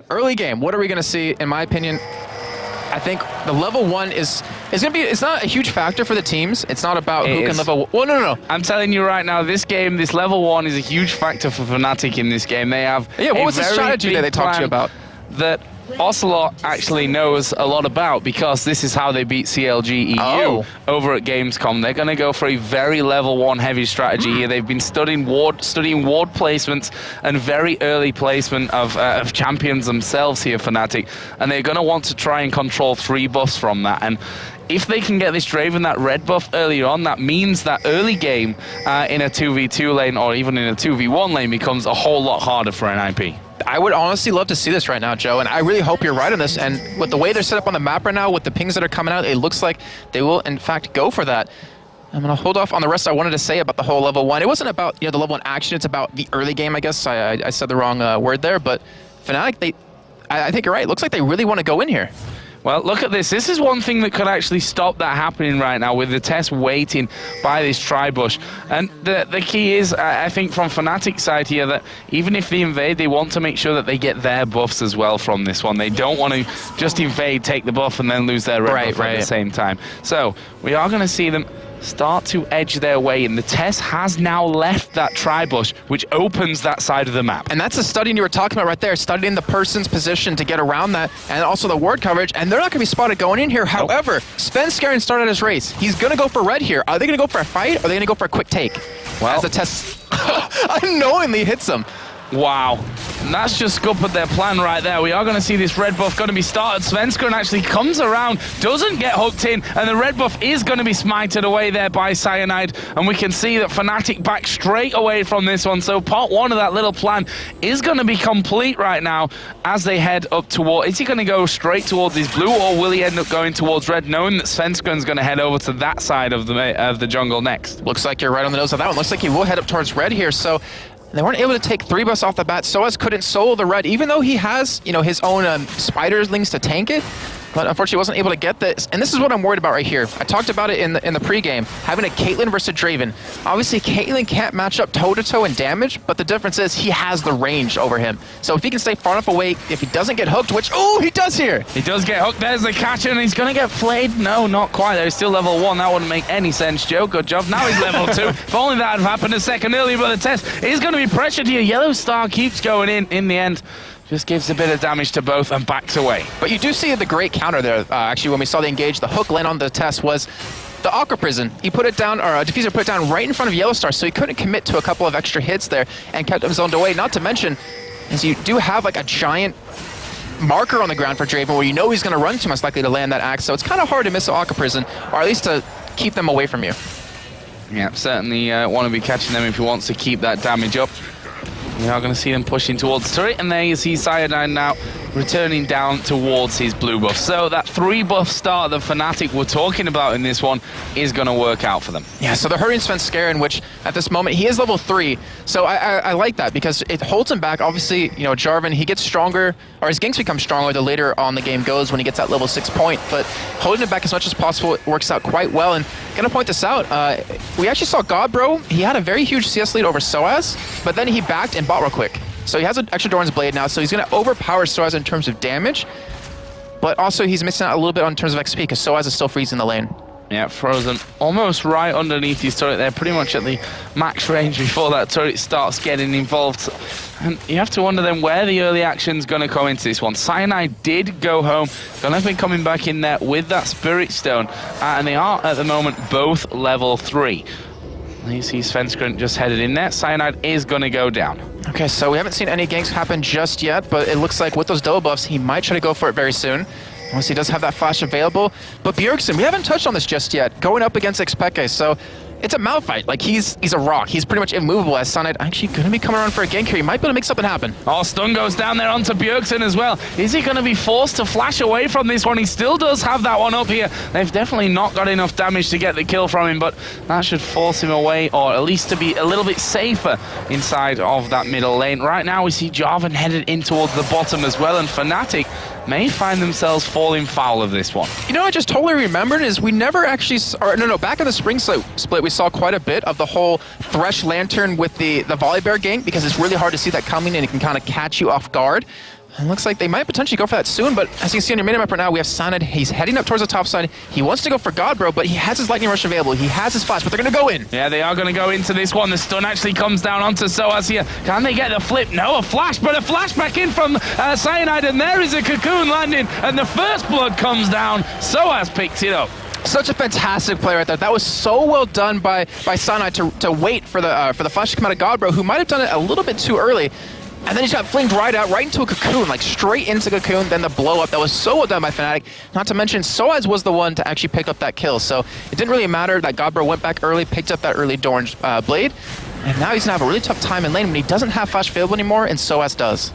early game, what are we going to see? In my opinion, I think the level 1 is going to be, it's not a huge factor for the teams. It's not about who can level, well, no. I'm telling you right now, this game, this level 1 is a huge factor for Fnatic in this game. They have what was the strategy that they talked to you about? That Ocelot actually knows a lot about, because this is how they beat CLG EU over at Gamescom. They're going to go for a very level 1 heavy strategy here. They've been studying ward placements and very early placement of champions themselves here, Fnatic, and they're going to want to try and control 3 buffs from that. And if they can get this Draven, that red buff earlier on, that means that early game in a 2v2 lane or even in a 2v1 lane becomes a whole lot harder for NIP. I would honestly love to see this right now, Joe, and I really hope you're right on this. And with the way they're set up on the map right now, with the pings that are coming out, it looks like they will, in fact, go for that. I'm going to hold off on the rest I wanted to say about the whole level 1. It wasn't about the level 1 action, it's about the early game, I guess. I said the wrong word there, but Fnatic, I think you're right. It looks like they really want to go in here. Well, look at this. This is one thing that could actually stop that happening right now, with the test waiting by this tri-bush. And the key is, I think, from Fnatic's side here, that even if they invade, they want to make sure that they get their buffs as well from this one. They don't want to just invade, take the buff, and then lose their red buff at the same time. So we are going to see them start to edge their way in. The test has now left that tri-bush, which opens that side of the map. And that's the studying you were talking about right there, studying the person's position to get around that, and also the ward coverage, and they're not going to be spotted going in here. However, Svenskeren started his race. He's going to go for red here. Are they going to go for a fight, or are they going to go for a quick take? Well, as the test unknowingly hits them. Wow. And that's just scuppered their plan right there. We are going to see this red buff going to be started. Svenskeren actually comes around, doesn't get hooked in, and the red buff is going to be smited away there by Cyanide. And we can see that Fnatic back straight away from this one. So part 1 of that little plan is going to be complete right now as they head up toward... Is he going to go straight towards his blue, or will he end up going towards red, knowing that Svenskeren's going to head over to that side of the jungle next? Looks like you're right on the nose of that one. Looks like he will head up towards red here. So they weren't able to take 3 buffs off the bat. Soaz couldn't solo the red, even though he has, his own spiderlings to tank it. But unfortunately wasn't able to get this. And this is what I'm worried about right here. I talked about it in the pregame, having a Caitlyn versus Draven. Obviously, Caitlyn can't match up toe-to-toe in damage, but the difference is he has the range over him. So if he can stay far enough away, if he doesn't get hooked, which, he does here. He does get hooked. There's the catcher, and he's going to get flayed. No, not quite. He's still level 1. That wouldn't make any sense, Joe. Good job. Now he's level 2. If only that had happened a second earlier, but the test is going to be pressured here. Yellow Star keeps going in the end. Just gives a bit of damage to both and backs away. But you do see the great counter there. Actually, when we saw the engage, the hook land on the test was the Aqua Prison. He put it down, or Diffuser put it down right in front of Yellow Star, so he couldn't commit to a couple of extra hits there and kept him zoned away. Not to mention, is you do have like a giant marker on the ground for Draven where you know he's going to run to, most likely to land that axe. So it's kind of hard to miss the Aqua Prison, or at least to keep them away from you. Yeah, certainly want to be catching them if he wants to keep that damage up. We are going to see them pushing towards the turret, and there you see Cyanide now returning down towards his blue buff. So that 3 buff start that Fnatic were talking about in this one is going to work out for them. Yeah, so they're hurting Svenskeren, which at this moment, he is level 3. So I like that because it holds him back. Obviously, Jarvan, he gets stronger, or his ganks become stronger the later on the game goes when he gets that level 6 point. But holding it back as much as possible, it works out quite well. And going to point this out, we actually saw Godbro. He had a very huge CS lead over Soaz, but then he backed and bought real quick. So he has an extra Doran's Blade now, so he's going to overpower Soaz in terms of damage, but also he's missing out a little bit in terms of XP because Soaz is still freezing the lane. Yeah, frozen almost right underneath his turret there, pretty much at the max range before that turret starts getting involved. And you have to wonder then where the early action's going to come into this one. Cyanide did go home, going to be coming back in there with that Spirit Stone, and they are at the moment both level 3. You see Svenskeren just headed in there. Cyanide is going to go down. Okay, so we haven't seen any ganks happen just yet, but it looks like with those double buffs, he might try to go for it very soon. Once he does have that flash available. But Bjergsen, we haven't touched on this just yet, going up against Xpeke, so it's a Malphite. Like, he's a rock. He's pretty much immovable as Cyanide actually going to be coming around for a gank here. He might be able to make something happen. Oh, stun goes down there onto Bjergsen as well. Is he going to be forced to flash away from this one? He still does have that one up here. They've definitely not got enough damage to get the kill from him, but that should force him away, or at least to be a little bit safer inside of that middle lane. Right now, we see Jarvan headed in towards the bottom as well, and Fnatic may find themselves falling foul of this one. I just totally remembered is we never actually, back in the spring split, we saw quite a bit of the whole Thresh Lantern with the Volibear gank because it's really hard to see that coming and it can kind of catch you off guard. And looks like they might potentially go for that soon, but as you can see on your minimap right now, we have Cyanide. He's heading up towards the top side. He wants to go for Godbro, but he has his Lightning Rush available. He has his Flash, but they're going to go in. Yeah, they are going to go into this one. The stun actually comes down onto Soaz here. Can they get the flip? No, a flash, but a flash back in from Cyanide, and there is a Cocoon landing, and the first blood comes down. Soaz picked it up. Such a fantastic play right there. That was so well done by Cyanide to wait for the flash to come out of Godbro, who might have done it a little bit too early. And then he got flinged right into a Cocoon, like straight into Cocoon, then the blow up. That was so well done by Fnatic. Not to mention, Soaz was the one to actually pick up that kill. So it didn't really matter that Godbro went back early, picked up that early Doran's blade. And now he's going to have a really tough time in lane when he doesn't have Flash available anymore, and Soaz does.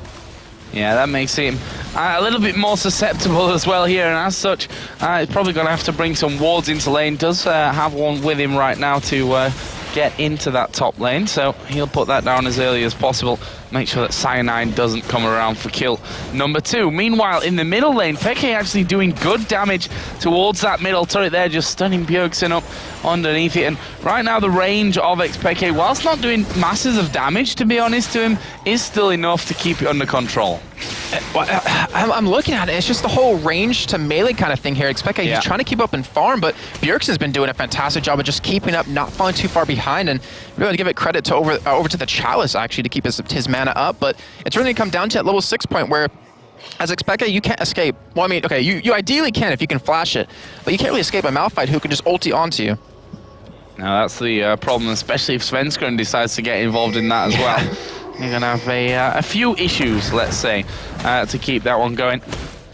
Yeah, that makes him a little bit more susceptible as well here, and as such, he's probably going to have to bring some wards into lane. Does have one with him right now to get into that top lane, so he'll put that down as early as possible. Make sure that Cyanide doesn't come around for kill number 2. Meanwhile, in the middle lane, Peke actually doing good damage towards that middle turret there, just stunning Bjergsen up underneath it. And right now, the range of Xpeke, whilst not doing masses of damage, to be honest to him, is still enough to keep it under control. I'm looking at it. It's just the whole range to melee kind of thing here. Xpeke, he's trying to keep up in farm, but Bjergsen's been doing a fantastic job of just keeping up, not falling too far behind, and really give it credit to over to the Chalice actually to keep his mana up. But it's really come down to that level 6 point where, as Xpeke, you can't escape. Well, I mean, okay, you ideally can if you can flash it, but you can't really escape a Malphite who can just ulti onto you. Now that's the problem, especially if Svenskeren decides to get involved in that as well. You're going to have a few issues, let's say, to keep that one going.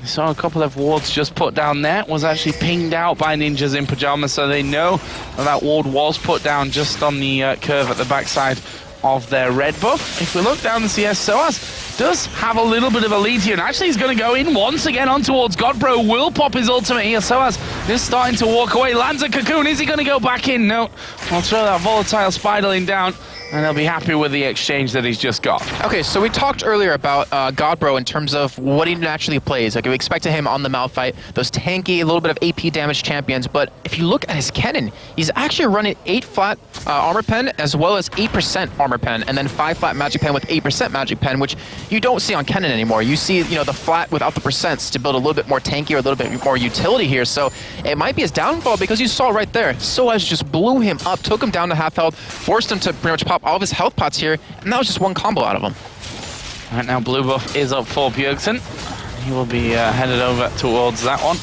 We saw a couple of wards just put down there. Was actually pinged out by ninjas in Pyjamas, so they know that ward was put down just on the curve at the backside of their red buff. If we look down the CS, Soaz does have a little bit of a lead here, and actually he's going to go in once again on towards Godbro. Will pop his ultimate here. Soaz just starting to walk away. Lands a Cocoon. Is he going to go back in? No. I'll throw that volatile Spiderling down, and they'll be happy with the exchange that he's just got. Okay, so we talked earlier about Godbro in terms of what he naturally plays. Like, we expected him on the Malphite, those tanky, a little bit of AP damage champions, but if you look at his cannon, he's actually running 8 flat armor pen as well as 8% armor pen, and then 5 flat magic pen with 8% magic pen, which you don't see on cannon anymore. You see, you know, the flat without the percents to build a little bit more tanky or a little bit more utility here. So it might be his downfall because you saw right there, Soaz just blew him up, took him down to half health, forced him to pretty much pop all of his health pots here, and that was just one combo out of him. Right now, blue buff is up for Bjergsen. He will be headed over towards that one.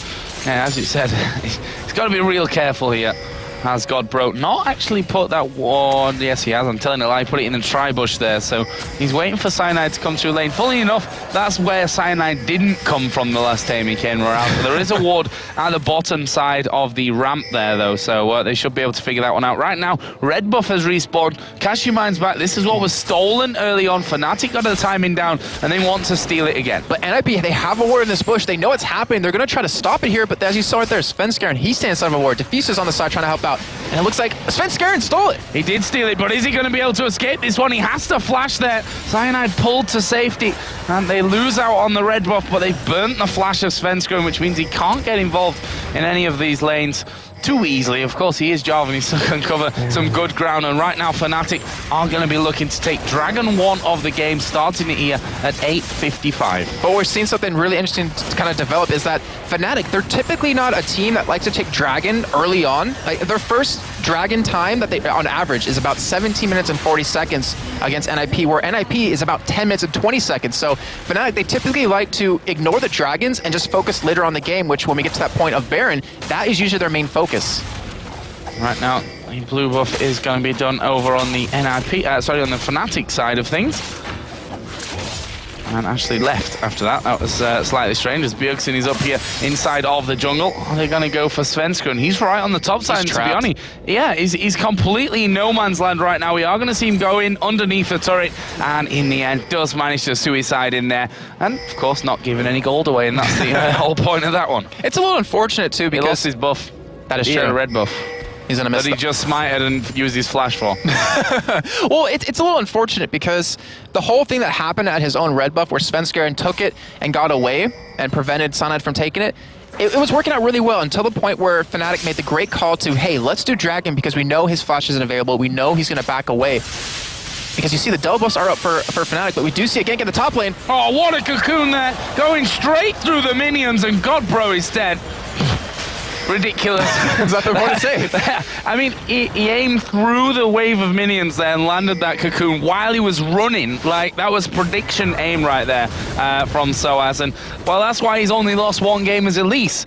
And as you said, he's got to be real careful here. Has Godbro not actually put that ward? Yes, he has. I'm telling a lie. Put it in the tri-bush there. So he's waiting for Cyanide to come through lane. Fully enough, that's where Cyanide didn't come from the last time he came around. There is a ward at the bottom side of the ramp there, though. So they should be able to figure that one out. Right now, red buff has respawned. Cashew Mine's back. This is what was stolen early on. Fnatic got the timing down, and they want to steal it again. But NIP, they have a ward in this bush. They know it's happening. They're going to try to stop it here, but as you saw right there, Svenskeren, he stands on a ward. Diffuser's on the side trying to help out. And it looks like Svenskeren stole it. He did steal it, but is he going to be able to escape this one? He has to flash there. Cyanide pulled to safety, and they lose out on the red buff, but they've burnt the flash of Svenskeren, which means he can't get involved in any of these lanes too easily. Of course, he is Jarvan. He still can cover some good ground, and right now Fnatic are going to be looking to take Dragon 1 of the game, starting it here at 8:55. But we're seeing something really interesting to kind of develop is that Fnatic, they're typically not a team that likes to take Dragon early on. Like, their first Dragon time that they, on average, is about 17 minutes and 40 seconds against NIP, where NIP is about 10 minutes and 20 seconds. So Fnatic, they typically like to ignore the Dragons and just focus later on the game, which when we get to that point of Baron, that is usually their main focus. Right now, the blue buff is going to be done over on the NIP, on the Fnatic side of things. And actually left after that. That was slightly strange as Bjergsen is up here inside of the jungle. Are they going to go for Svenskeren? He's right on the top side, to be honest. Yeah, he's completely in no man's land right now. We are going to see him go in underneath the turret, and in the end does manage to suicide in there. And of course not giving any gold away, and that's the whole point of that one. It's a little unfortunate too because he lost his buff. That is true. A red buff. He's gonna miss that he just smited and used his flash for. Well, it's a little unfortunate because the whole thing that happened at his own red buff where Svenskeren took it and got away and prevented Cyanide from taking it, it was working out really well until the point where Fnatic made the great call to, hey, let's do Dragon because we know his flash isn't available. We know he's going to back away. because you see the double buffs are up for Fnatic, but we do see a gank in the top lane. Oh, what a cocoon there, going straight through the minions, and Godbro is dead. Ridiculous. Is that the more to say? I mean, he aimed through the wave of minions there and landed that cocoon while he was running. Like, that was prediction aim right there from Soaz. And, well, that's why he's only lost one game as Elise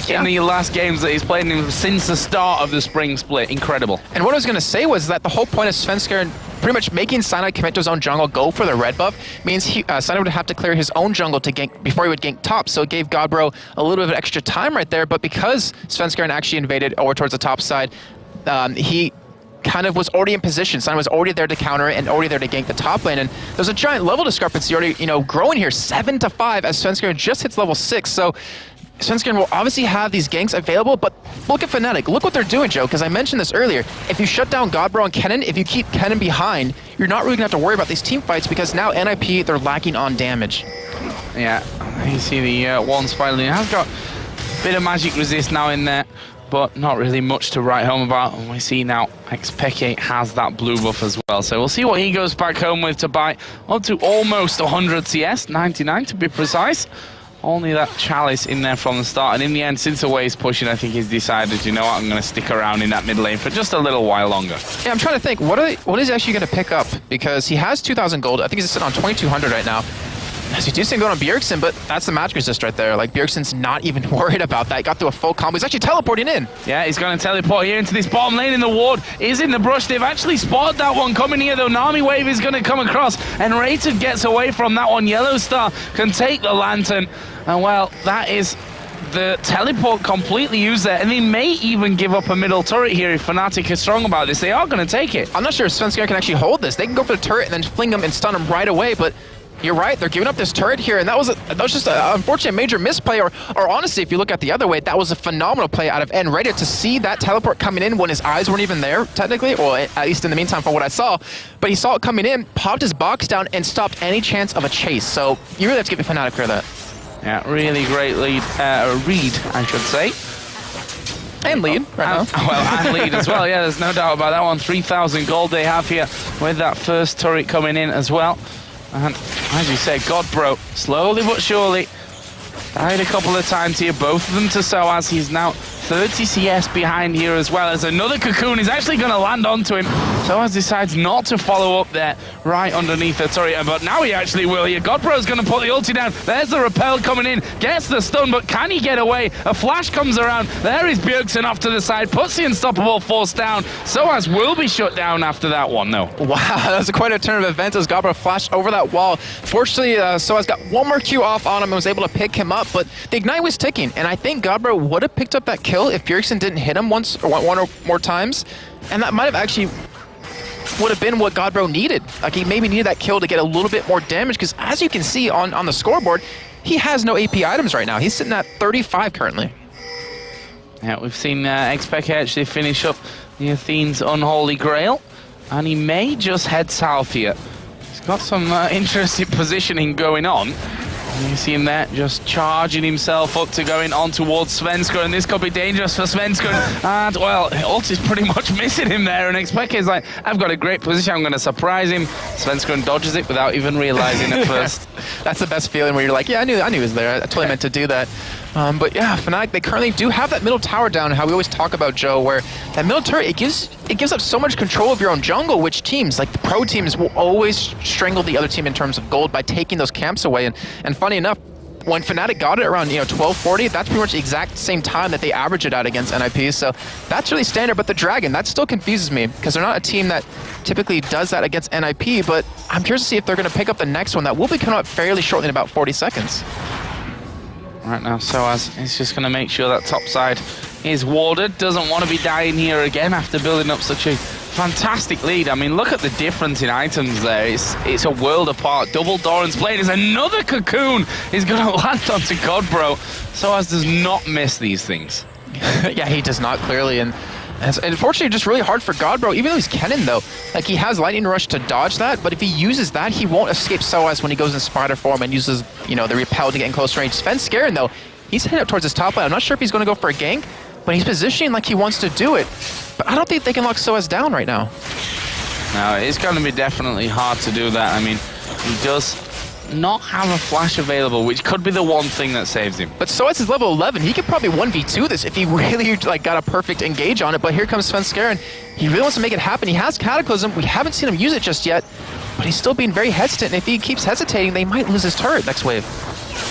in the last games that he's played in since the start of the spring split. Incredible. And what I was going to say was that the whole point of Svenskeren pretty much making Cyanide commit to his own jungle, go for the red buff, means Cyanide would have to clear his own jungle to gank before he would gank top. So it gave Godbro a little bit of extra time right there. But because Svenskeren actually invaded over towards the top side, he kind of was already in position. Cyanide was already there to counter it and already there to gank the top lane. And there's a giant level discrepancy already, growing here, 7-5 as Svenskeren just hits level 6. So Svenskeren will obviously have these ganks available, but look at Fnatic. Look what they're doing, Joe, because I mentioned this earlier. If you shut down Godbro and Kennen, if you keep Kennen behind, you're not really going to have to worry about these team fights because now NIP, they're lacking on damage. Yeah, you see the one finally has got a bit of magic resist now in there, but not really much to write home about. And we see now Xpeke has that blue buff as well. So we'll see what he goes back home with to buy up to almost 100 CS, 99 to be precise. Only that Chalice in there from the start, and in the end, since Away's pushing, I think he's decided, you know what, I'm going to stick around in that mid lane for just a little while longer. Yeah, I'm trying to think, what is he actually going to pick up? Because he has 2,000 gold. I think he's sitting on 2,200 right now. So you do see him going on Bjergsen, but that's the match resist right there. Like, Bjergsen's not even worried about that. He got through a full combo. He's actually teleporting in. Yeah, he's going to teleport here into this bottom lane, in the ward is in the brush. They've actually spotted that one coming here, though. Nami Wave is going to come across, and Rated gets away from that one. Yellow Star can take the Lantern, and well, that is the teleport completely used there, and they may even give up a middle turret here if Fnatic is strong about this. They are going to take it. I'm not sure if Svenskeren can actually hold this. They can go for the turret and then fling him and stun him right away, but you're right, they're giving up this turret here, and that was just an unfortunate major misplay, or honestly, if you look at the other way, that was a phenomenal play out of N-Rated to see that teleport coming in when his eyes weren't even there, technically, or at least in the meantime from what I saw, but he saw it coming in, popped his box down, and stopped any chance of a chase, so you really have to give Fnatic credit that. Yeah, really great read, I should say. And lead, right now. Well, and lead as well, yeah, there's no doubt about that one. 3,000 gold they have here with that first turret coming in as well. And as you say, Godbro, slowly but surely, died a couple of times here, both of them to Soaz. He's now 30 CS behind here as well, as another cocoon is actually going to land onto him. Soaz decides not to follow up there, right underneath the turret, but now he actually will here. Godbro's going to put the ulti down. There's the repel coming in, gets the stun, but can he get away? A flash comes around. There is Bjergsen off to the side, puts the unstoppable force down. Soaz will be shut down after that one, though. Wow, that was quite a turn of events as Godbro flashed over that wall. Fortunately, Soaz got one more Q off on him and was able to pick him up, but the Ignite was ticking, and I think Godbro would have picked up that kill if Bjergsen didn't hit him one or more times, and that might have actually would have been what Godbro needed. Like, he maybe needed that kill to get a little bit more damage, because as you can see on the scoreboard, he has no AP items right now. He's sitting at 35 currently. Yeah, we've seen Xpeke actually finish up the Athene's Unholy Grail, and he may just head south here. He's got some interesting positioning going on. You see him there, just charging himself up to going on towards Svenskeren, and this could be dangerous for Svenskeren. And, well, ult is pretty much missing him there, and Xpeke is like, I've got a great position, I'm going to surprise him. Svenskeren dodges it without even realizing at first. That's the best feeling, where you're like, yeah, I knew he was there. I totally meant to do that. But yeah, Fnatic, they currently do have that middle tower down, how we always talk about, Joe, where that middle turret, it gives up so much control of your own jungle, which teams, like the pro teams, will always strangle the other team in terms of gold by taking those camps away. And funny enough, when Fnatic got it around 1240, that's pretty much the exact same time that they average it out against NIP. So that's really standard. But the Dragon, that still confuses me, because they're not a team that typically does that against NIP. But I'm curious to see if they're going to pick up the next one that will be coming up fairly shortly in about 40 seconds. Right now, Soaz is just going to make sure that top side is warded. Doesn't want to be dying here again after building up such a fantastic lead. I mean, look at the difference in items there. It's a world apart. Double Doran's blade is another cocoon is going to land onto Godbro. Soaz does not miss these things. Yeah, he does not, clearly. And unfortunately, just really hard for Godbro, even though he's Kennen, though. Like, he has Lightning Rush to dodge that, but if he uses that, he won't escape Soaz when he goes in Spider form and uses, the repel to get in close range. Svenskeren, though, he's heading up towards his top lane. I'm not sure if he's going to go for a gank, but he's positioning like he wants to do it. But I don't think they can lock Soaz down right now. Now, it's going to be definitely hard to do that. I mean, he does not have a flash available, which could be the one thing that saves him. But Soaz is level 11. He could probably 1v2 this if he really like got a perfect engage on it. But here comes Svenskeren. He really wants to make it happen. He has Cataclysm. We haven't seen him use it just yet, but he's still being very hesitant. And if he keeps hesitating, they might lose his turret next wave.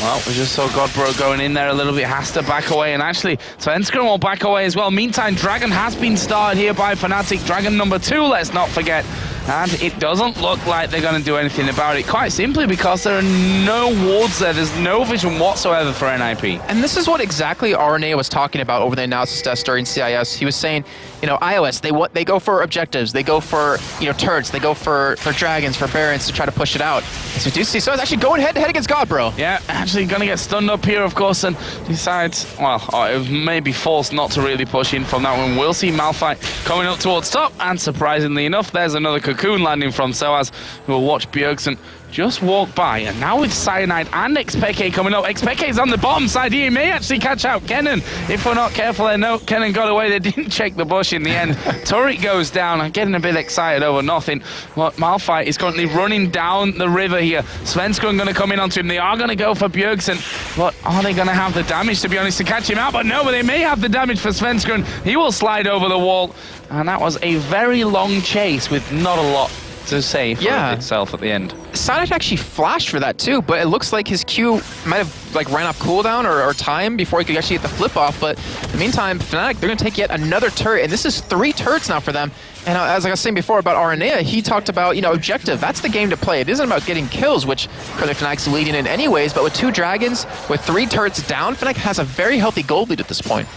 Well, we just saw Godbro going in there a little bit, has to back away, and actually Svenskeren will back away as well. Meantime, Dragon has been started here by Fnatic. Dragon number 2, let's not forget. And it doesn't look like they're going to do anything about it, quite simply because there are no wards there. There's no vision whatsoever for NIP. And this is what exactly RNA was talking about over the analysis desk during CIS. He was saying, you know, iOS, they go for objectives, they go for, you know, turrets, they go for dragons, for barons to try to push it out. So we do see Soaz actually going head-to-head against Godbro. Yeah, actually going to get stunned up here, of course, and decides, well, it may be forced not to really push in from that one. We'll see Malphite coming up towards top, and surprisingly enough, there's another Cocoon landing from Soaz, who will watch Bjergsen just walk by. And now with Cyanide and Xpeke coming up, Xpeke's on the bottom side. He may actually catch out Kennen. If we're not careful there, no, Kennen got away. They didn't check the bush in the end. Turret goes down. I'm getting a bit excited over nothing. Well, Malphite is currently running down the river here. Svenskeren going to come in onto him. They are going to go for Bjergsen, but are they going to have the damage, to be honest, to catch him out? But no, but they may have the damage for Svenskeren. He will slide over the wall. And that was a very long chase with not a lot to say for itself at the end. Cyanide actually flashed for that too, but it looks like his Q might have like ran off cooldown or time before he could actually get the flip off. But in the meantime, Fnatic, they're going to take yet another turret, and this is 3 turrets now for them. And as I was saying before about Aranea, he talked about, you know, objective. That's the game to play. It isn't about getting kills, which currently Fnatic's leading in anyways, but with 2 dragons, with 3 turrets down, Fnatic has a very healthy gold lead at this point.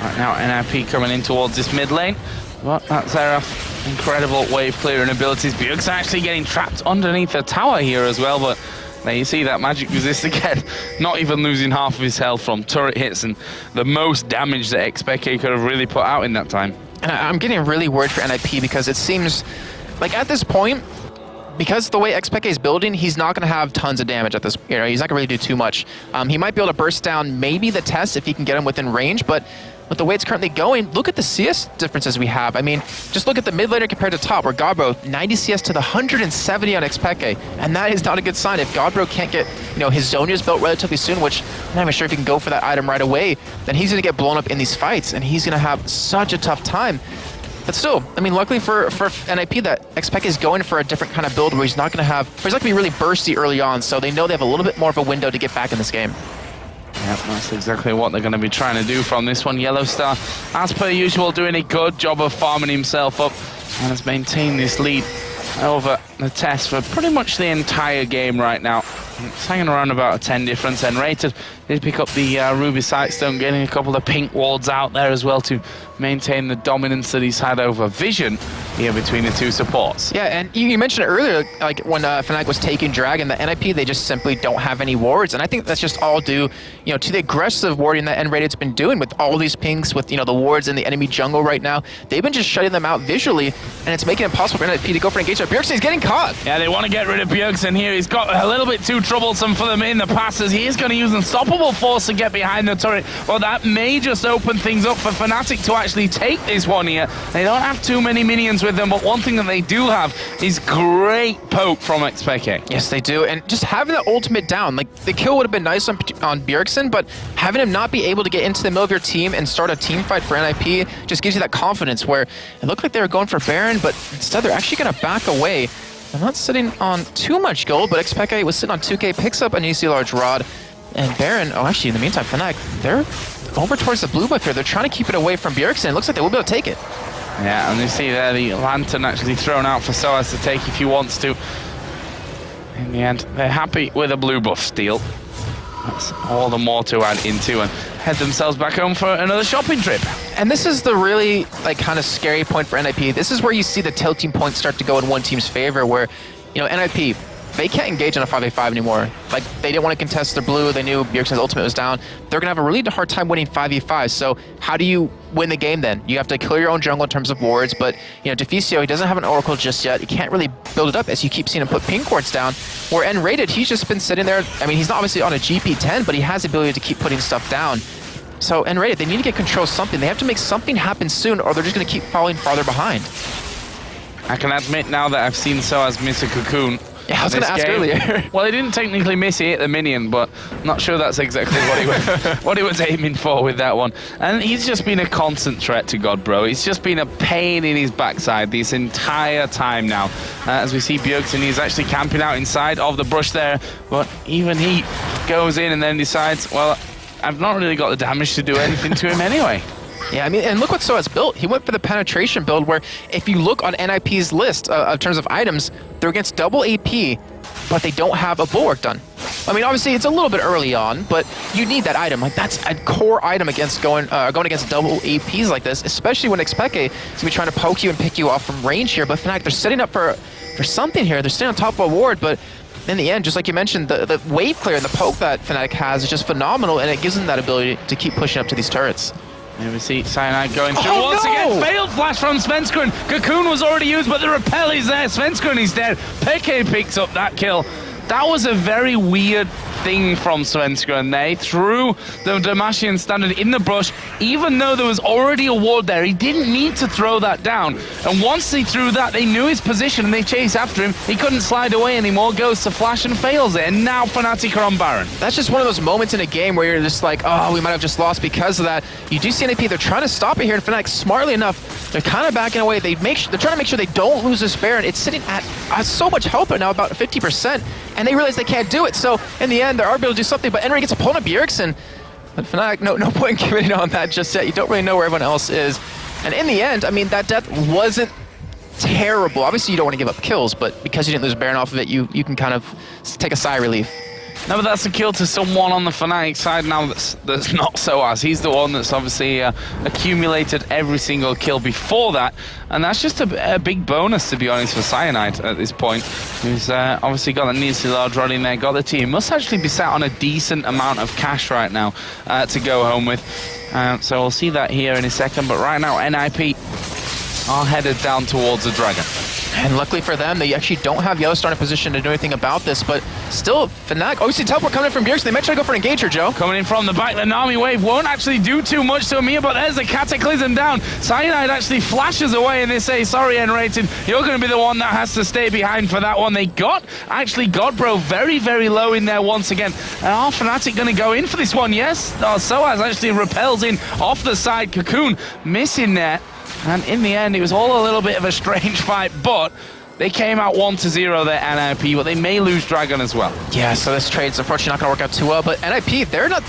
Right now, NIP coming in towards this mid lane. Well, that's Xerath. Incredible wave clearing abilities. Bjergsen actually getting trapped underneath the tower here as well, but there you see that magic resist again. Not even losing half of his health from turret hits and the most damage that Xpeke could have really put out in that time. And I'm getting really worried for NIP because it seems like at this point, because the way Xpeke is building, he's not going to have tons of damage at this, you know, he's not going to really do too much. He might be able to burst down maybe the test if he can get him within range, but with the way it's currently going, look at the CS differences we have. I mean, just look at the mid laner compared to top, where Godbro, 90 CS to the 170 on Xpeke, and that is not a good sign. If Godbro can't get, you know, his Zhonya's built relatively soon, which I'm not even sure if he can go for that item right away, then he's going to get blown up in these fights, and he's going to have such a tough time. But still, I mean, luckily for NIP, that Xpeke is going for a different kind of build where he's not going to have, where he's not going to be really bursty early on, so they know they have a little bit more of a window to get back in this game. Yep, that's exactly what they're going to be trying to do from this one. Yellow Star, as per usual, doing a good job of farming himself up and has maintained this lead over the test for pretty much the entire game right now. It's hanging around about a 10 difference, and Rated did pick up the Ruby Sightstone, getting a couple of pink wards out there as well to maintain the dominance that he's had over Vision here between the 2 supports. Yeah, and you mentioned earlier, like when Fnatic was taking Dragon, the NIP, they just simply don't have any wards, and I think that's just all due, you know, to the aggressive warding that N-Rated's been doing with all these pinks, with, you know, the wards in the enemy jungle right now. They've been just shutting them out visually, and it's making it impossible for NIP to go for an engagement. Bjergsen's getting caught. Yeah, they want to get rid of Bjergsen here. He's got a little bit too troublesome for them in the passes. He is going to use Unstoppable Force to get behind the turret. Well, that may just open things up for Fnatic to actually take this one here. They don't have too many minions with them, but one thing that they do have is great poke from Xpeke. Yes, they do, and just having the ultimate down, like the kill would have been nice on Bjergsen, but having him not be able to get into the middle of your team and start a team fight for NIP just gives you that confidence where it looked like they were going for Baron, but instead they're actually going to back away. They're not sitting on too much gold, but Xpeke was sitting on 2k, picks up an EC Large Rod, and Baron, oh actually in the meantime, Fnatic, they're over towards the blue buff here. They're trying to keep it away from Bjergsen. It looks like they will be able to take it. Yeah, and you see there the Lantern actually thrown out for Soaz to take if he wants to. In the end, they're happy with a blue buff steal. That's all the more to add into and head themselves back home for another shopping trip. And this is the really like kind of scary point for NIP. This is where you see the tilting points start to go in one team's favor, where, you know, NIP, they can't engage on a 5v5 anymore. Like, they didn't want to contest their blue. They knew Bjergsen's ultimate was down. They're going to have a really hard time winning 5v5. So how do you win the game then? You have to clear your own jungle in terms of wards, but, you know, Deficio, he doesn't have an Oracle just yet. You can't really build it up as you keep seeing him put pink wards down. Where N-Rated, he's just been sitting there. I mean, he's not obviously on a GP10, but he has the ability to keep putting stuff down. So N-Rated, they need to get control of something. They have to make something happen soon, or they're just going to keep falling farther behind. I can admit now that I've seen Soaz miss a cocoon. Yeah, I was going to ask earlier. Well, he didn't technically miss, he hit the minion, but I'm not sure that's exactly what he was aiming for with that one. And he's just been a constant threat to Godbro. He's just been a pain in his backside this entire time now. As we see Bjergsen, he's actually camping out inside of the brush there, but even he goes in and then decides, well, I've not really got the damage to do anything to him anyway. Yeah, I mean, and look what Soaz built. He went for the penetration build where if you look on NIP's list in terms of items, they're against double AP, but they don't have a bulwark done. I mean, obviously, it's a little bit early on, but you need that item. Like, that's a core item against going against double APs like this, especially when Xpeke is going to be trying to poke you and pick you off from range here. But Fnatic, they're setting up for something here. They're sitting on top of a ward, but in the end, just like you mentioned, the wave clear and the poke that Fnatic has is just phenomenal, and it gives them that ability to keep pushing up to these turrets. Here we see Cyanide going through once again. Failed flash from Svenskeren. Cocoon was already used, but the repel is there. Svenskeren is dead. Peke picks up that kill. That was a very weird thing from Svenskeren. They threw the Damashian standard in the brush, even though there was already a ward there. He didn't need to throw that down. And once they threw that, they knew his position and they chased after him. He couldn't slide away anymore, goes to flash and fails it. And now Fnatic are on Baron. That's just one of those moments in a game where you're just like, oh, we might have just lost because of that. You do see NAP, they're trying to stop it here, and Fnatic, smartly enough, they're kind of backing away. They're trying to make sure they don't lose this Baron. It's sitting at so much health right now, about 50%, and they realize they can't do it. So in the end, they're able to do something, but Enry gets a pull on Bjergsen. But Fnatic, no point in committing on that just yet. You don't really know where everyone else is. And in the end, I mean, that death wasn't terrible. Obviously, you don't want to give up kills, but because you didn't lose Baron off of it, you can kind of take a sigh of relief. No, but that's a kill to someone on the Fnatic side now that's not Soaz. He's the one that's obviously accumulated every single kill before that, and that's just a big bonus, to be honest, for Cyanide at this point. He's obviously got the Needlessly Large rod in there, got the team. Must actually be sat on a decent amount of cash right now to go home with. So we'll see that here in a second, but right now NIP are headed down towards the Dragon. And luckily for them, they actually don't have Yellowstar in a position to do anything about this, but still, Fnatic, oh, you see teleport coming in from Bjergsen. They might try to go for an engager, Joe. Coming in from the back, the Nami wave won't actually do too much to Amir, but there's a Cataclysm down. Cyanide actually flashes away and they say, sorry, N-Rated, you're going to be the one that has to stay behind for that one. They got, actually, Godbro very, very low in there once again. And are Fnatic going to go in for this one? Yes. Soaz actually repels in off the side. Cocoon missing there. And in the end, it was all a little bit of a strange fight, but they came out 1-0 there, NIP, but they may lose Dragon as well. Yeah, so this trade's unfortunately not going to work out too well, but NIP, they're not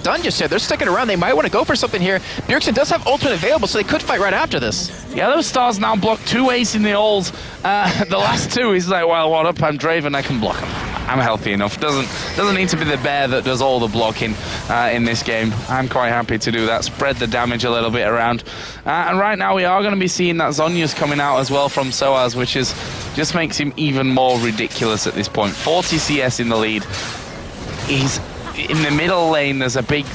done just yet. They're sticking around. They might want to go for something here. Bjergsen does have ultimate available, so they could fight right after this. Yellow Star's now blocked 2 ace in the alls. The last 2, he's like, well, what up? I'm Draven, I can block him. I'm healthy enough. Doesn't need to be the bear that does all the blocking in this game. I'm quite happy to do that. Spread the damage a little bit around. And right now we are going to be seeing that Zhonya's coming out as well from Soaz, which just makes him even more ridiculous at this point. 40 CS in the lead. He's in the middle lane. There's a big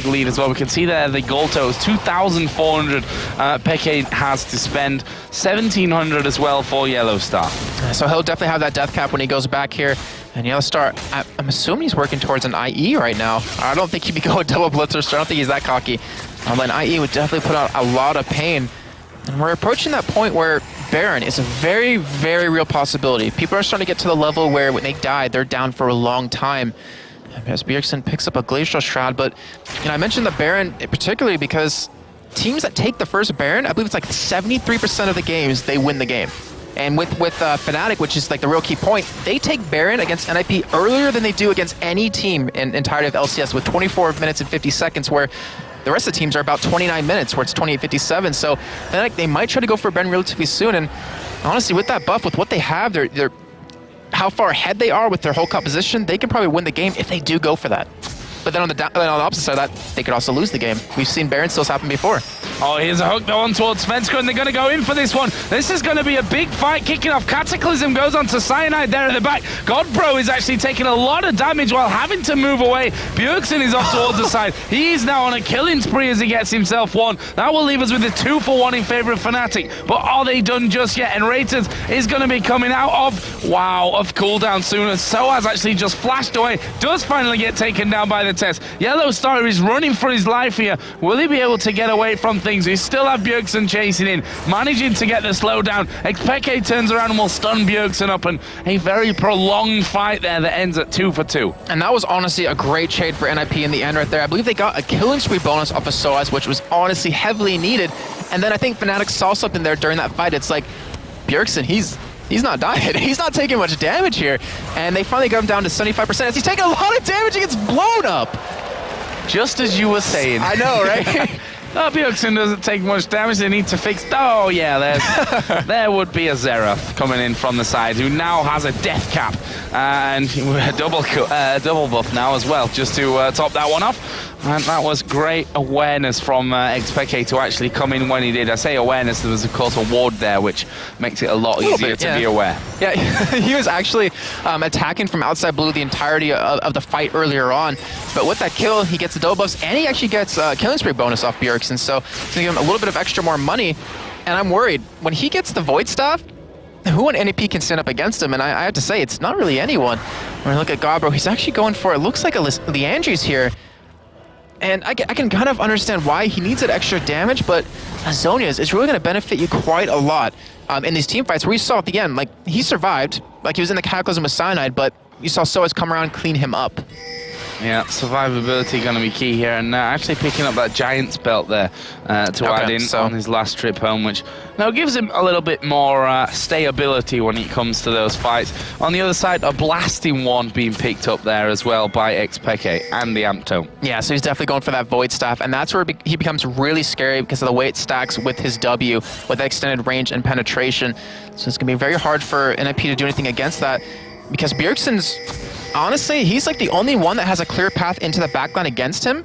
lead as well. We can see there the gold total is 2,400 Peke has to spend, 1,700 as well for Yellow Star. So he'll definitely have that death cap when he goes back here. And Yellow Star, I'm assuming he's working towards an IE right now. I don't think he'd be going double blitzer, so I don't think he's that cocky. But an IE would definitely put out a lot of pain. And we're approaching that point where Baron is a very, very real possibility. People are starting to get to the level where when they die, they're down for a long time. As Bjergsen picks up a Glacial Shroud, but I mentioned the Baron particularly because teams that take the first Baron, I believe it's like 73% of the games, they win the game. And with Fnatic, which is like the real key point, they take Baron against NIP earlier than they do against any team in entirety of LCS with 24 minutes and 50 seconds, where the rest of the teams are about 29 minutes, where it's 28:57. So Fnatic, they might try to go for Baron relatively soon. And honestly, with that buff, with what they have, they're how far ahead they are with their whole composition, they can probably win the game if they do go for that. But then on the opposite side of that, they could also lose the game. We've seen Baron stills happen before. Oh, here's a hook though on towards Svenskeren, and they're going to go in for this one. This is going to be a big fight kicking off. Cataclysm goes on to Cyanide there at the back. Godbro is actually taking a lot of damage while having to move away. Bjergsen is off towards the side. He's now on a killing spree as he gets himself one. That will leave us with a 2-for-1 in favor of Fnatic. But are they done just yet? And Raiters is going to be coming out of cooldown soon. As Soaz actually just flashed away. Does finally get taken down by the test. Yellow Star is running for his life here. Will he be able to get away from some things. We still have Bjergsen chasing in, managing to get the slowdown. Xpeke turns around and will stun Bjergsen up, and a very prolonged fight there that ends at 2 for 2. And that was honestly a great trade for NIP in the end right there. I believe they got a killing spree bonus off of Soaz, which was honestly heavily needed. And then I think Fnatic saw something there during that fight. It's like, Bjergsen, he's not dying. He's not taking much damage here. And they finally got him down to 75% as he's taking a lot of damage. He gets blown up. Just as you were saying. I know, right? Bjergsen doesn't take much damage. They need to fix. Oh, yeah, there would be a Xerath coming in from the side who now has a death cap and a double buff now as well, just to top that one off. And that was great awareness from Xpeke to actually come in when he did. I say awareness, there was of course a ward there, which makes it a lot easier to be aware. Yeah, he was actually attacking from outside blue the entirety of the fight earlier on. But with that kill, he gets the double buffs, and he actually gets a killing spree bonus off Bjergsen. So it's going to give him a little bit of extra more money. And I'm worried, when he gets the Void Staff, who on NAP can stand up against him? And I have to say, it's not really anyone. When I look at Gobro, he's actually going for, it looks like a Leandri's here. And I can kind of understand why he needs that extra damage, but Azonius is really going to benefit you quite a lot in these team fights where you saw at the end, like, he survived, like he was in the Cataclysm with Cyanide, but you saw Soaz come around and clean him up. Yeah, survivability going to be key here, and actually picking up that Giant's belt there to add in on his last trip home, which now gives him a little bit more stayability when it comes to those fights. On the other side, a blasting one being picked up there as well by Xpeke and the Amptome. Yeah, so he's definitely going for that Void Staff, and that's where he becomes really scary because of the way it stacks with his W, with extended range and penetration. So it's going to be very hard for NIP to do anything against that, because Bjergsen's, honestly, he's like the only one that has a clear path into the backline against him.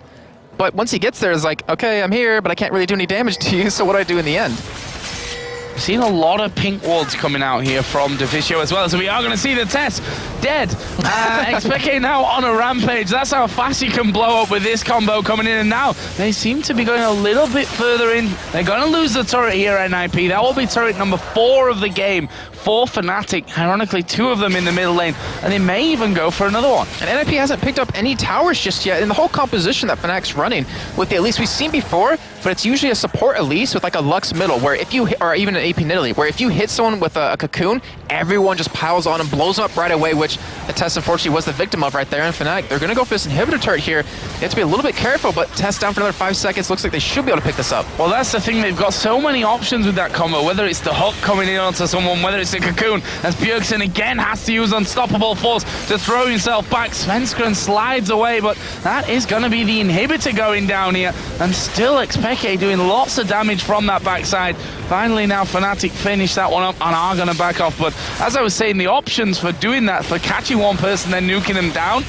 But once he gets there, it's like, okay, I'm here, but I can't really do any damage to you, so what do I do in the end? We've seen a lot of pink wards coming out here from Deficio as well, so we are going to see the test dead. Xpeke now on a rampage. That's how fast you can blow up with this combo coming in, and now they seem to be going a little bit further in. They're going to lose the turret here at NIP. That will be turret number 4 of the game for Fnatic. Ironically, 2 of them in the middle lane, and they may even go for another one. And NIP hasn't picked up any towers just yet in the whole composition that Fnatic's running with the Elise. We've seen before, but it's usually a support Elise with like a Lux middle, where if you, or even an AP Nidalee, where if you hit someone with a cocoon, everyone just piles on and blows them up right away, which the Test unfortunately was the victim of right there. And Fnatic, they're going to go for this inhibitor turret here. They have to be a little bit careful, but Test down for another 5 seconds. Looks like they should be able to pick this up. Well, that's the thing. They've got so many options with that combo, whether it's the hook coming in onto someone, whether it's a cocoon, as Bjergsen again has to use Unstoppable Force to throw himself back. Svenskeren slides away, but that is going to be the inhibitor going down here, and still Xpeke doing lots of damage from that backside. Finally now Fnatic finish that one up and are going to back off, but as I was saying, the options for doing that, for catching one person then nuking them down,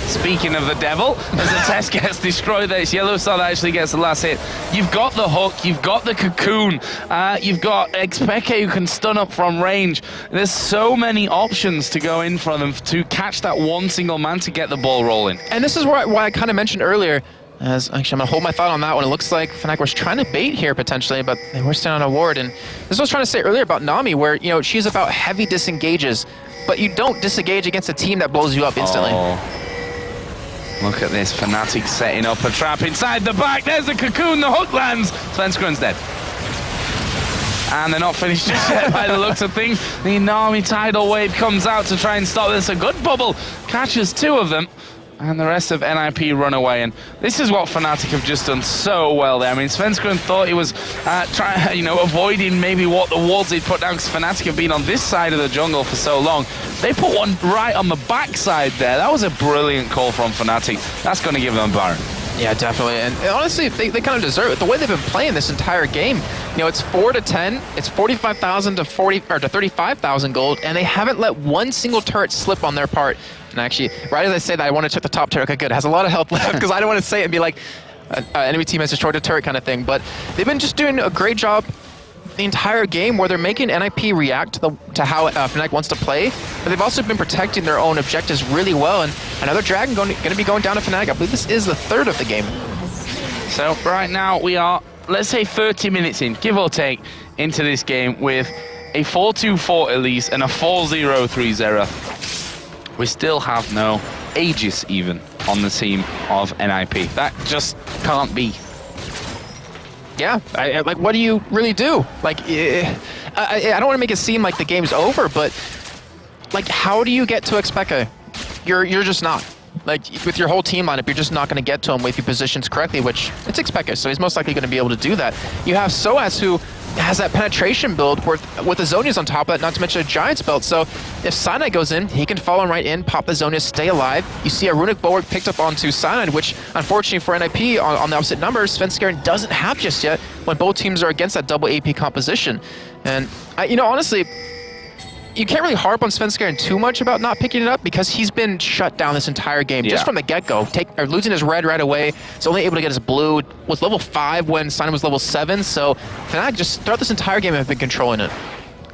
speaking of the devil, as the test gets destroyed there, it's Yellowstar that actually gets the last hit. You've got the hook, you've got the cocoon, you've got Xpeke who can stun up from range. There's so many options to go in for them to catch that one single man to get the ball rolling. And this is why I kind of mentioned earlier, as actually I'm going to hold my thought on that one. It looks like Fnatic was trying to bait here potentially, but they were standing on a ward. And this is what I was trying to say earlier about Nami, where, you know, she's about heavy disengages, but you don't disengage against a team that blows you up instantly. Look at this, Fnatic setting up a trap inside the back. There's the cocoon, the hook lands. Svenskeren's dead. And they're not finished just yet by the looks of things. The Nami tidal wave comes out to try and stop this. A good bubble catches 2 of them, and the rest of NIP run away. And this is what Fnatic have just done so well there. I mean, Svenskeren thought he was avoiding maybe what the wards he'd put down, because Fnatic have been on this side of the jungle for so long. They put one right on the backside there. That was a brilliant call from Fnatic. That's going to give them a Baron. Yeah, definitely. And honestly, they kind of deserve it. The way they've been playing this entire game, you know, it's 4 to 10, it's 45,000 to 35,000 gold, and they haven't let one single turret slip on their part. And actually, right as I say that, I want to check the top turret. Okay, good. It has a lot of health left, because I don't want to say it and be like, enemy team has destroyed a turret kind of thing. But they've been just doing a great job the entire game, where they're making NIP react to how Fnatic wants to play, but they've also been protecting their own objectives really well. And another Dragon going to be going down to Fnatic. I believe this is the 3rd of the game. So right now we are, let's say 30 minutes in, give or take, into this game with a 4-2-4 Elise and a 4-0-3 Xerath. We still have no Aegis even on the team of NIP. That just can't be. Yeah, like, what do you really do? Like, I don't want to make it seem like the game's over, but like, how do you get to Xpeke? You're just not. Like, with your whole team lineup, you're just not going to get to him if he positions correctly, which it's Xpeke, so he's most likely going to be able to do that. You have Soaz, who has that penetration build with the Zhonya's on top of it, not to mention a Giant's belt. So if Cyanide goes in, he can follow him right in, pop the Zhonya's, stay alive. You see a Runic Bulwark picked up onto Cyanide, which unfortunately for NIP on the opposite numbers, Svenskeren doesn't have just yet when both teams are against that double AP composition. And, you know, honestly, you can't really harp on Svenskeren too much about not picking it up because he's been shut down this entire game just from the get-go. Losing his red right away. He's only able to get his blue. Was level 5 when Cyanide was level 7. So Fnatic just throughout this entire game have been controlling it.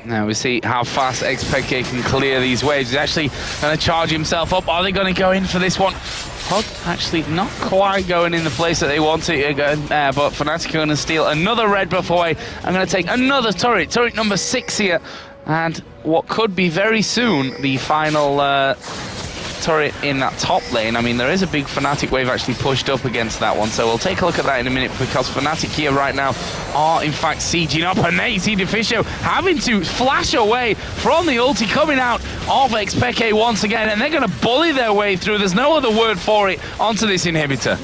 Now we see how fast Xpeke can clear these waves. He's actually going to charge himself up. Are they going to go in for this one? Hug actually not quite going in the place that they want it again, but Fnatic are going to steal another red buff away. I'm going to take another turret number 6 here. And what could be very soon the final turret in that top lane. I mean, there is a big Fnatic wave actually pushed up against that one, so we'll take a look at that in a minute because Fnatic here right now are in fact sieging up, and there you see Deficio having to flash away from the ulti coming out of Xpeke once again, and they're going to bully their way through, there's no other word for it, onto this inhibitor.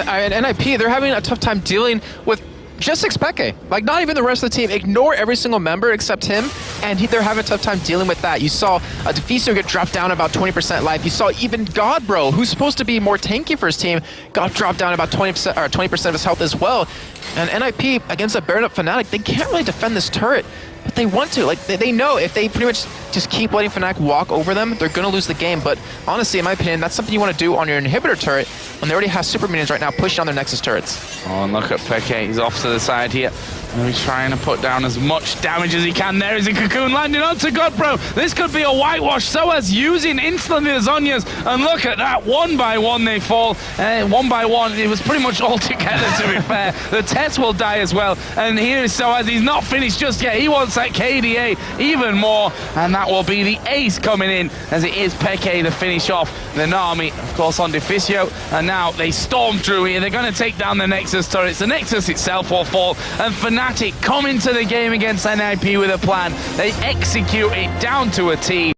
And NIP, they're having a tough time dealing with just Xpeke. Like, not even the rest of the team. Ignore every single member except him, and they're having a tough time dealing with that. You saw Deficio get dropped down about 20% life. You saw even Godbro, who's supposed to be more tanky for his team, got dropped down about 20% or 20% of his health as well. And NIP, against a Baron up Fnatic, they can't really defend this turret, but they want to. Like, they know if they pretty much just keep letting Fnatic walk over them, they're going to lose the game. But honestly, in my opinion, that's something you want to do on your inhibitor turret when they already have super minions right now pushing on their Nexus turrets. Oh, and look at Peke. He's off to the side here. And he's trying to put down as much damage as he can. There is a cocoon landing onto Godbro. This could be a whitewash. Soaz using instantly the Zhonya's. And look at that. One by one they fall. One by one. It was pretty much all together, to be fair. The Tess will die as well. And here is Soaz. He's not finished just yet. He wants that KDA even more. And that will be the ace coming in as it is Peke to finish off the Nami, of course, on Deficio. And now they storm through here. They're going to take down the Nexus turrets. The Nexus itself will fall. And Fnatic come into the game against NIP with a plan. They execute it down to a T.